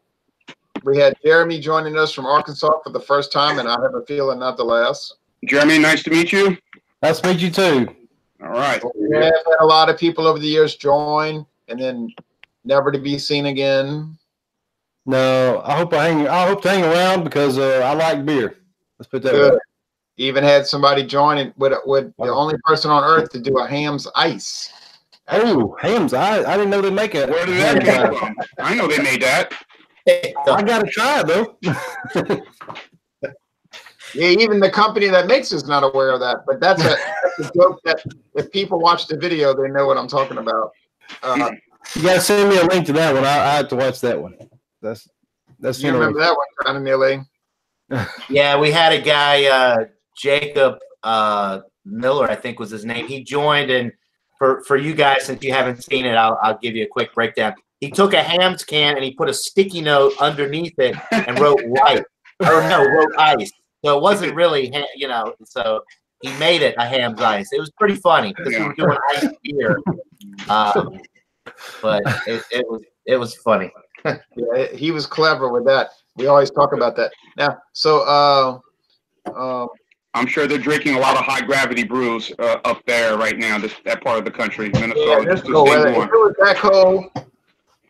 We had Jeremy joining us from Arkansas for the first time, and I have a feeling not the last. Jeremy, nice to meet you. Nice to meet you too. All right. We have had a lot of people over the years join and then never to be seen again. No, I hope to hang around because I like beer. Let's put that Good. way. Even had somebody join with the only person on earth to do a Ham's Ice. Oh, hams! I didn't know they make it. Where did that come from? I know they made that. I gotta try it though. Yeah, even the company that makes it's not aware of that. But that's a joke that if people watch the video, they know what I'm talking about. You gotta send me a link to that one. I have to watch that one. That's You remember that one, kind of nearly? Yeah, we had a guy, Jacob Miller, I think was his name. He joined, and for you guys, since you haven't seen it, I'll give you a quick breakdown. He took a Hams can and he put a sticky note underneath it and wrote white, wrote ice. So it wasn't really, so he made it a Hams Ice. It was pretty funny because we were doing ice beer, but it was funny. Yeah, he was clever with that. We always talk about that. Now, so I'm sure they're drinking a lot of high gravity brews up there right now. That part of the country, Minnesota. yeah,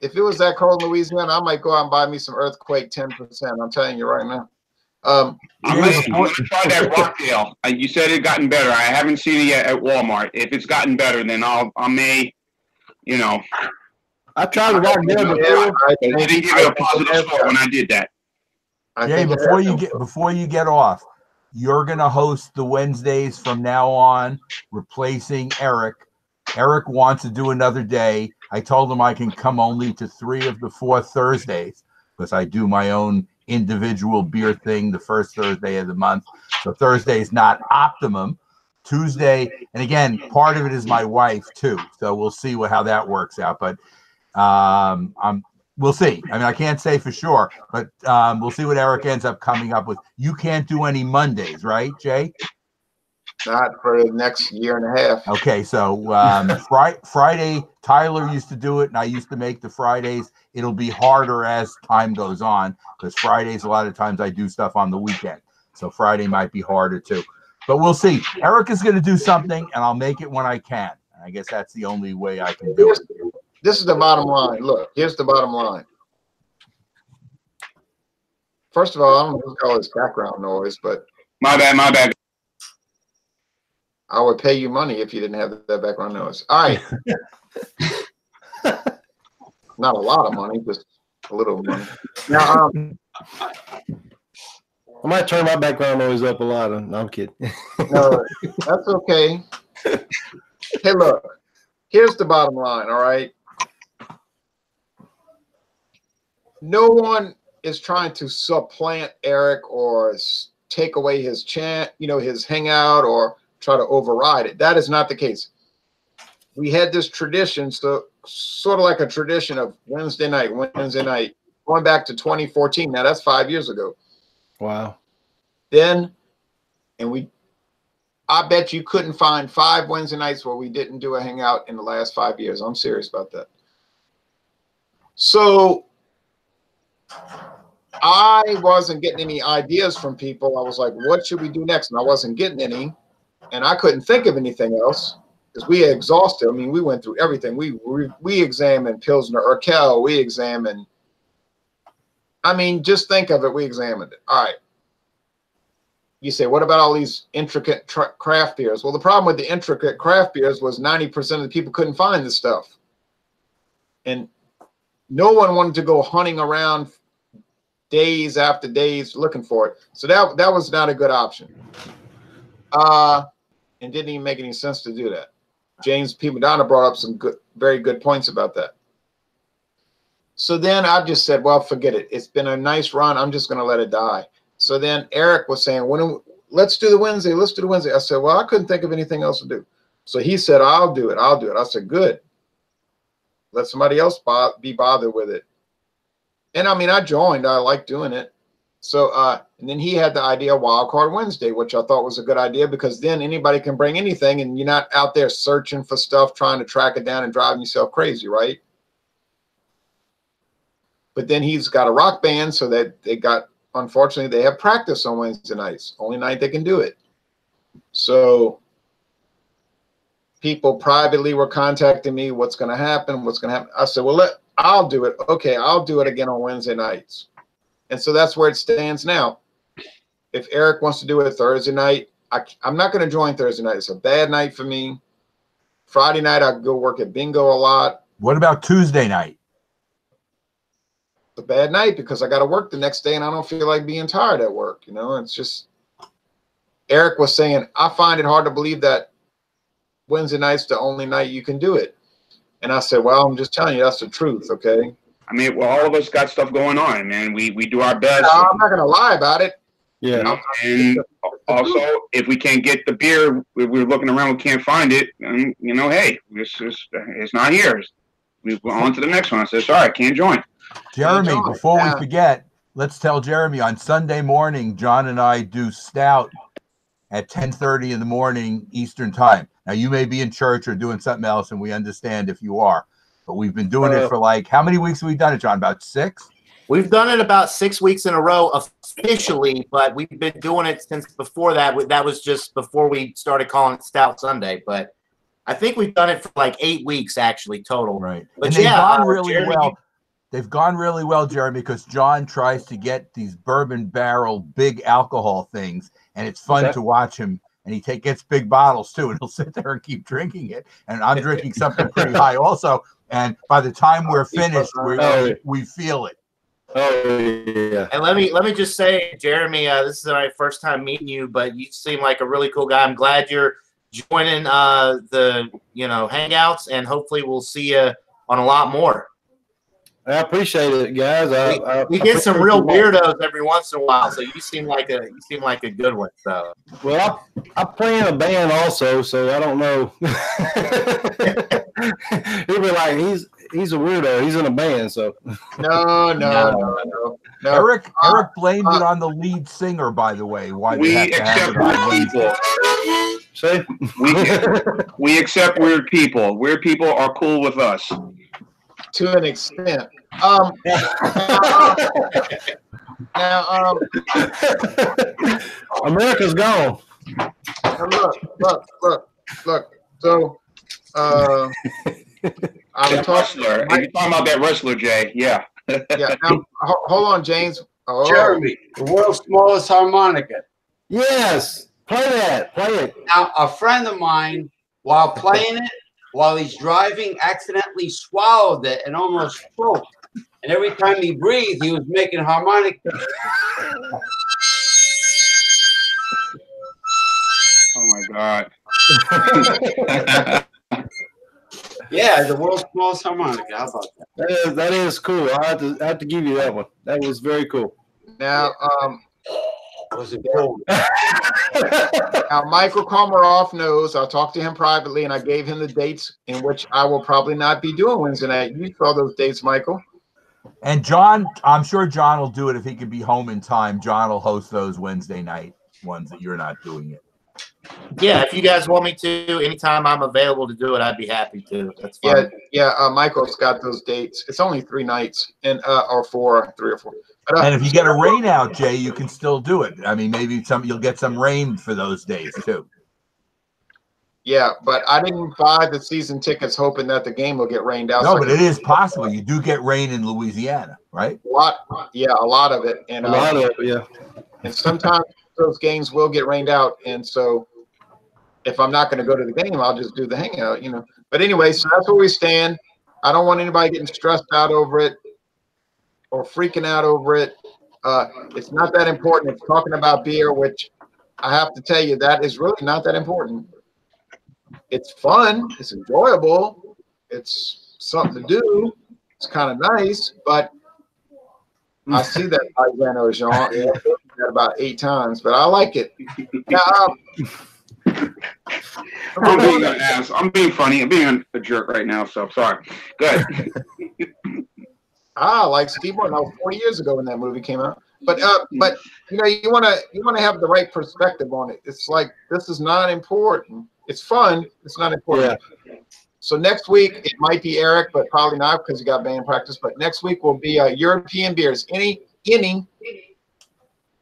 if it was that cold in Louisiana, I might go out and buy me some Earthquake 10%. I'm telling you right now. I'm gonna try that Rockdale. You said it gotten better. I haven't seen it yet at Walmart. If it's gotten better, then I may. I tried to walk down before. I didn't give it a positive score when I did that. Jay, before you get off, you're gonna host the Wednesdays from now on, replacing Eric. Eric wants to do another day. I told him I can come only to 3 of the 4 Thursdays because I do my own individual beer thing the first Thursday of the month. So Thursday is not optimum. Tuesday, and again, part of it is my wife too. So we'll see how that works out. But we'll see. I mean, I can't say for sure, but we'll see what Eric ends up coming up with. You can't do any Mondays, right, Jay? Not for the next year and a half. Okay, so Friday, Tyler used to do it, and I used to make the Fridays. It'll be harder as time goes on because Fridays, a lot of times I do stuff on the weekend. So Friday might be harder too. But we'll see. Eric is going to do something, and I'll make it when I can. I guess that's the only way I can do it. This is the bottom line. Look, here's the bottom line. First of all, I don't know all this background noise, but My bad. I would pay you money if you didn't have that background noise. All right. Not a lot of money, just a little money. Now, I might turn my background noise up a lot. No, I'm kidding. no, that's okay. Hey, look, here's the bottom line, all right? No one is trying to supplant Eric or take away his his hangout or try to override it. That is not the case. We had this tradition, so sort of like a tradition of Wednesday night, going back to 2014. Now that's 5 years ago. Wow. Then, I bet you couldn't find 5 Wednesday nights where we didn't do a hangout in the last 5 years. I'm serious about that. So I wasn't getting any ideas from people. I was like, what should we do next? And I wasn't getting any, and I couldn't think of anything else because we exhausted. I mean, we went through everything. We examined Pilsner Urquell. We examined. I mean, just think of it. We examined it. All right. You say, what about all these intricate craft beers? Well, the problem with the intricate craft beers was 90% of the people couldn't find this stuff. And no one wanted to go hunting around days after days looking for it. So that was not a good option. And didn't even make any sense to do that. James P. Madonna brought up some very good points about that. So then I just said, well, forget it. It's been a nice run. I'm just going to let it die. So then Eric was saying, let's do the Wednesday. Let's do the Wednesday. I said, well, I couldn't think of anything else to do. So he said, I'll do it. I'll do it. I said, good. Let somebody else be bothered with it. And I mean, I joined. I like doing it. So, and then he had the idea of Wildcard Wednesday, which I thought was a good idea because then anybody can bring anything and you're not out there searching for stuff, trying to track it down and driving yourself crazy, right? But then he's got a rock band, so that unfortunately, they have practice on Wednesday nights. Only night they can do it. So people privately were contacting me, what's going to happen? What's going to happen? I said, well, I'll do it. Okay, I'll do it again on Wednesday nights. And so that's where it stands now. If Eric wants to do it Thursday night, I'm not going to join Thursday night. It's a bad night for me. Friday night, I go work at bingo a lot. What about Tuesday night? It's a bad night because I got to work the next day and I don't feel like being tired at work. You know, it's just, Eric was saying, I find it hard to believe that Wednesday night's the only night you can do it. And I said, well, I'm just telling you, that's the truth. Okay. I mean, well, all of us got stuff going on, man. We do our best. No, I'm not going to lie about it. Yeah. You know, and also, if we can't get the beer, we're looking around, we can't find it. And, you know, hey, it's not here. We go on to the next one. I said, sorry, I can't join. Jeremy, before we forget, let's tell Jeremy on Sunday morning, John and I do stout at 10:30 in the morning Eastern time. Now, you may be in church or doing something else, and we understand if you are. But we've been doing it for like, how many weeks have we done it, John? About 6? We've done it about 6 weeks in a row officially, but we've been doing it since before that. That was just before we started calling it Stout Sunday. But I think we've done it for like 8 weeks actually total. Right. But and they've gone really well. They've gone really well, Jeremy, because John tries to get these bourbon barrel big alcohol things, and it's fun to watch him. And he gets big bottles too, and he'll sit there and keep drinking it. And I'm drinking something pretty high also. And by the time we're finished, we feel it. Oh yeah. And let me just say, Jeremy, this is my first time meeting you, but you seem like a really cool guy. I'm glad you're joining the hangouts, and hopefully we'll see you on a lot more. I appreciate it, guys. We get some real weirdos every once in a while, so you seem like a good one. So well, I play in a band also, so I don't know. He'll be like, he's a weirdo. He's in a band, so No. Eric blamed it on the lead singer, by the way. Why we accept weird people. See? We accept weird people. Weird people are cool with us. To an extent. America's gone. Look. So, I'm talking. You're talking about that wrestler, Jay? Yeah. Yeah. Now, hold on, James. Jeremy, the world's smallest harmonica. Yes. Play that. Play it. Now, a friend of mine, while playing it, while he's driving, accidentally swallowed it and almost choked. And every time he breathed, he was making harmonic. Oh my God. Yeah, the world's smallest harmonica. How about that? That is cool. I have to give you that one. That was very cool. Now, Was it cold? now Michael Komaroff knows. I talked to him privately, and I gave him the dates in which I will probably not be doing Wednesday night. You saw those dates, Michael. And John, I'm sure John will do it if he can be home in time. John will host those Wednesday night ones that you're not doing it. Yeah, if you guys want me to, anytime I'm available to do it, I'd be happy to. That's fine. Yeah. Michael's got those dates. It's only 3 nights, and or 4, 3 or 4. But, And if you get a rain out, Jay, you can still do it. I mean, maybe you'll get some rain for those days too. yeah, but I didn't buy the season tickets hoping that the game will get rained out. No, So but it is possible. You do get rain in Louisiana, right? a lot of it, and A lot of it, yeah. and sometimes those games will get rained out, and so if I'm not going to go to the game, I'll just do the hangout, you know. But anyway, so that's where we stand. I don't want anybody getting stressed out over it or freaking out over it. It's not that important. It's talking about beer, which I have to tell you, that is really not that important. It's fun. It's enjoyable. It's something to do. It's kind of nice, but I see that Alexander Jean that about 8 times, but I like it. Now, I'm being an ass. I'm being funny. I'm being a jerk right now. So sorry. Good. like Steve Martin. That was 40 years ago when that movie came out. But you know, you want to have the right perspective on it. It's like, this is not important. It's fun. It's not important. Yeah. So next week it might be Eric, but probably not because he got band practice. But next week will be European beers. Any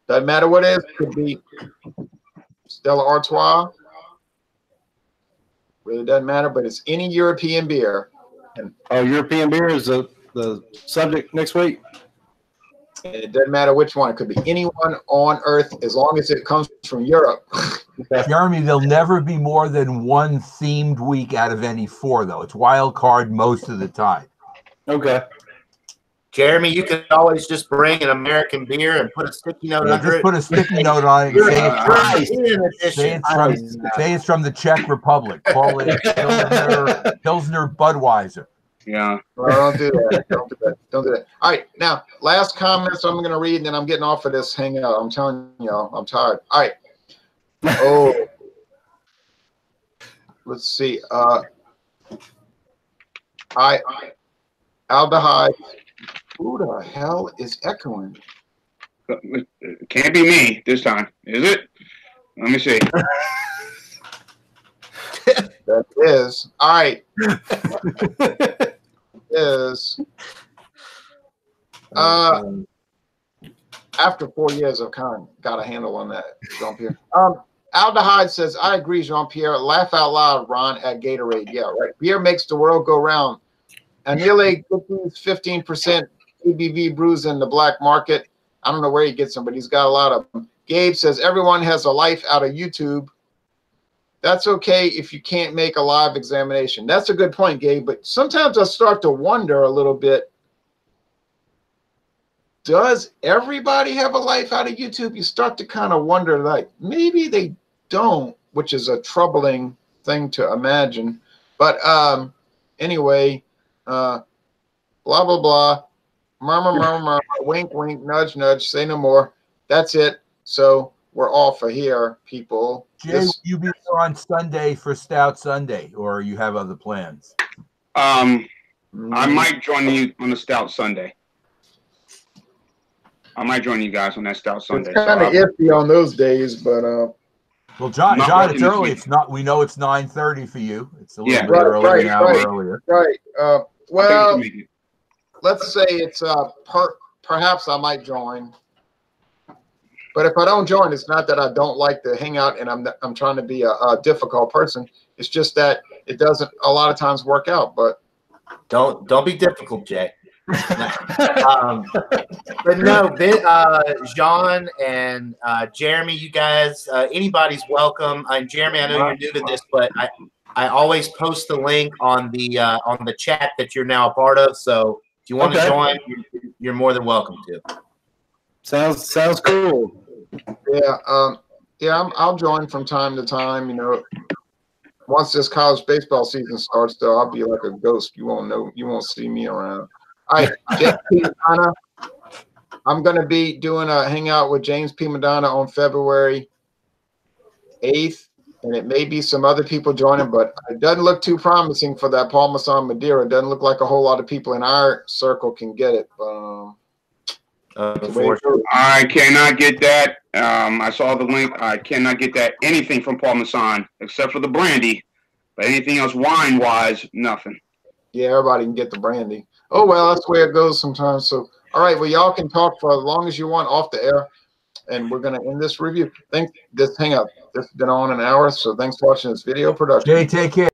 doesn't matter what it is. Could be Stella Artois. Really doesn't matter, but it's any European beer. And European beer is the subject next week. It doesn't matter which one. It could be anyone on earth as long as it comes from Europe. Jeremy, there'll never be more than one themed week out of any 4, though. It's wild card most of the time. Okay. Jeremy, you can always just bring an American beer and put a sticky note under just it. put a sticky note on it and say it's from the Czech Republic. Call it Pilsner Budweiser. Yeah. Well, don't do that. Don't do that. All right. Now, last comments I'm going to read, and then I'm getting off of this hangout. I'm telling y'all, I'm tired. All right. Oh. Let's see. Aldehyde. Who the hell is echoing? It can't be me this time, is it? Let me see. That is. All right. Is after 4 years, I've kind of got a handle on that, Jean-Pierre. Aldehyde says, I agree, Jean-Pierre. Laugh out loud, Ron, at Gatorade. Yeah, right. Beer makes the world go round. Anile gets 15% ABV brews in the black market. I don't know where he gets them, but he's got a lot of them. Gabe says, everyone has a life out of YouTube. That's okay if you can't make a live examination. That's a good point, Gabe. But sometimes I start to wonder a little bit, does everybody have a life out of YouTube? You start to kind of wonder, like, maybe they don't, which is a troubling thing to imagine. But anyway, blah, blah, blah, murmur, murmur, murmur, wink, wink, nudge, nudge, say no more. That's it. So we're all for here, people. Jay, will you be there on Sunday for Stout Sunday, or you have other plans? I might join you on the Stout Sunday. I might join you guys on that Stout Sunday. It's kind of iffy on those days, but well, John, it's early. It's not. We know it's 9:30 for you. It's a little bit earlier, earlier. Right. Well, let's say it's perhaps I might join. But if I don't join, it's not that I don't like to hang out and I'm trying to be a difficult person. It's just that it doesn't a lot of times work out. But don't be difficult, Jay. But no, Jean and Jeremy, you guys, anybody's welcome. And Jeremy, I know you're new to this, but I always post the link on the chat that you're now a part of. So if you want to join, you're more than welcome to. Sounds cool. Yeah, I'll join from time to time. You know, once this college baseball season starts, though, I'll be like a ghost. You won't see me around. All right, James P. Madonna. I'm going to be doing a hangout with James P. Madonna on February 8th, and it may be some other people joining, but it doesn't look too promising for that Parmesan Madeira. It doesn't look like a whole lot of people in our circle can get it. I cannot get that. I saw the link. I cannot get that anything from Parmesan except for the brandy, but anything else wine-wise, nothing. Yeah, everybody can get the brandy. Oh, well, that's the way it goes sometimes. So, all right, well, y'all can talk for as long as you want off the air, and we're going to end this review. This hangout. This has been on an hour, so thanks for watching this video production. Jay, take care.